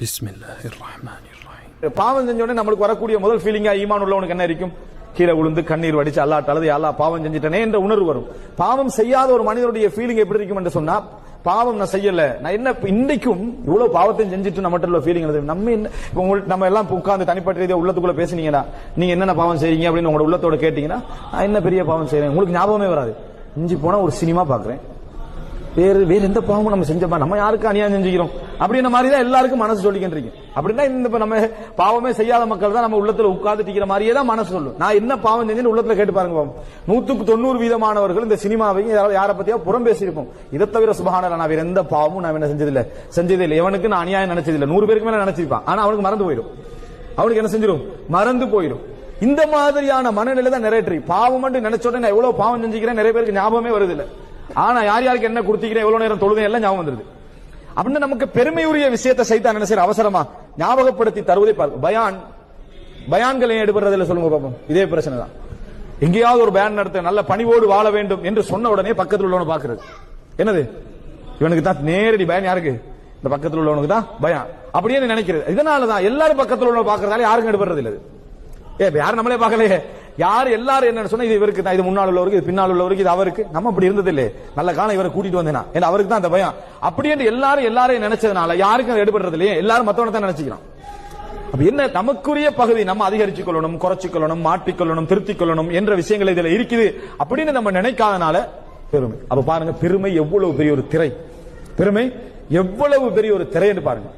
பிஸ்மில்லாஹிர்ரஹ்மானிர்ரஹீம். பாவம் செஞ்ச உடனே நம்மளுக்கு வரக்கூடிய முதல் ஃபீலிங்கா ஈமான் உள்ளவனுக்கு என்ன இருக்கும்? கீழே விழுந்து கண்ணீர் வடிச்சு அல்லாஹ் அழுது அல்லாஹ் பாவம் செஞ்சிட்டனே என்ற உணர்வு வரும். பாவம் செய்யாத ஒரு மனிதனுடைய ஃபீலிங் எப்படி இருக்கும் என்று சொன்னா, பாவம் நான் செய்யல, நான் என்ன இன்றைக்கும் இவ்வளவு பாவத்தை செஞ்சுட்டு நம்மகிட்ட உள்ள ஃபீலிங் நம்ம என்ன நம்ம எல்லாம் உட்கார்ந்து தனிப்பட்ட ரீதியா உள்ளத்துக்குள்ள பேசுனீங்கன்னா, நீங்க என்னென்ன பாவம் செய்றீங்க அப்படின்னு உங்களோட உள்ளத்தோட கேட்டீங்கன்னா, நான் என்ன பெரிய பாவம் செய்யறேன் உங்களுக்கு ஞாபகமே வராது. இஞ்சி போனா ஒரு சினிமா பாக்குறேன், வேற எந்த பாவமும் நம்ம செஞ்சப்பா, நம்ம யாருக்கு அநியாயம் செஞ்சுக்கிறோம் அப்படின்ற மாதிரி தான் எல்லாருக்கும் மனசு சொல்லிக்கிட்டு இருக்கு. அப்படின்னா இந்த நம்ம பாவமே செய்யாத மக்கள் தான் நம்ம உள்ளத்துல உட்கார்ந்துட்டிக்கிற மாதிரியே தான் மனசு சொல்லும். நான் என்ன பாவம் செஞ்சேன்னு உள்ளத்துல கேட்டு பாருங்க. 190% இந்த சினிமாவையும் யாரை பத்தியா புறம் பேசியிருப்போம். இதை தவிர சுபஹானல்லாஹ் நான் வேற எந்த பாவமும் நான் என்ன செஞ்சதில்லை. எவனுக்கு நான் அநியாயம் நினைச்சதில்லை. 100 பேருக்கு மேல நினைச்சிருப்பான். ஆனா அவனுக்கு மறந்து போயிடும். அவனுக்கு என்ன செஞ்சிடும்? மறந்து போயிடும். இந்த மாதிரியான மனநிலை தான் நிறைய பாவம் நினைச்ச உடனே நான் எவ்வளவு பாவம் செஞ்சுக்கிறேன் நிறைய பேருக்கு ஞாபகமே வருது இல்ல. ஆனா யார் யாருக்கு என்ன கொடுத்தீங்க, எவ்வளவு நேரம் தொழுதேன் எல்லாம் ஞாபகம் வந்துருது. அப்படின்னு நமக்கு பெருமையுரிய விஷயத்தை சைத்தான் என்ன செய்ய அவசரமா ஞாபகப்படுத்தி தருவதை பார்க்க. பயான்களை எடுபடுறதுல சொல்லுங்க பாப்போம். இதே பிரச்சனை தான். எங்கேயாவது ஒரு பயான் நடத்த நல்ல பணிவோடு வாழ வேண்டும் என்று சொன்ன உடனே பக்கத்தில் உள்ளவனை பாக்குறது என்னது, இவனுக்கு தான் நேரடி பயான். யாருக்கு? இந்த பக்கத்தில் உள்ளவனுக்கு தான் பயான் அப்படியே நினைக்கிறது. இதனாலதான் எல்லாரும் பக்கத்தில் உள்ளவனை பாக்குறதால யாருக்கும் எடுபடுறது இல்லை. யாரும் நம்மளே பார்க்கலையே. யாரு எல்லாரும் என்ன சொன்னா, இது இவருக்கு தான், இது முன்னாள் உள்ளவருக்கு, இது பின்னால் உள்ளவருக்கு, இது அவருக்கு. நம்ம அப்படி இருந்தது இல்லையே. நல்ல காலம் இவரை கூட்டிட்டு வந்தேனா, ஏன்னா அவருக்கு தான் அந்த பயம். அப்படி என்று எல்லாரையும் நினைச்சதுனால யாருக்கும் எடுபடுறது இல்லையே. எல்லாரும் மத்தவனை தான் நினைச்சுக்கிறோம். அப்ப என்ன நமக்குரிய பகுதி நம்ம அதிகரிச்சுக் கொள்ளணும், குறைச்சிக் கொள்ளணும், மாற்றிக்கொள்ளணும், திருத்திக் கொள்ளணும் என்ற விஷயங்கள் இதுல இருக்குது அப்படின்னு நம்ம நினைக்காதனால பெருமை. அப்ப பாருங்க, பெருமை எவ்வளவு பெரிய ஒரு திரை, பெருமை எவ்வளவு பெரிய ஒரு திரை என்று பாருங்க.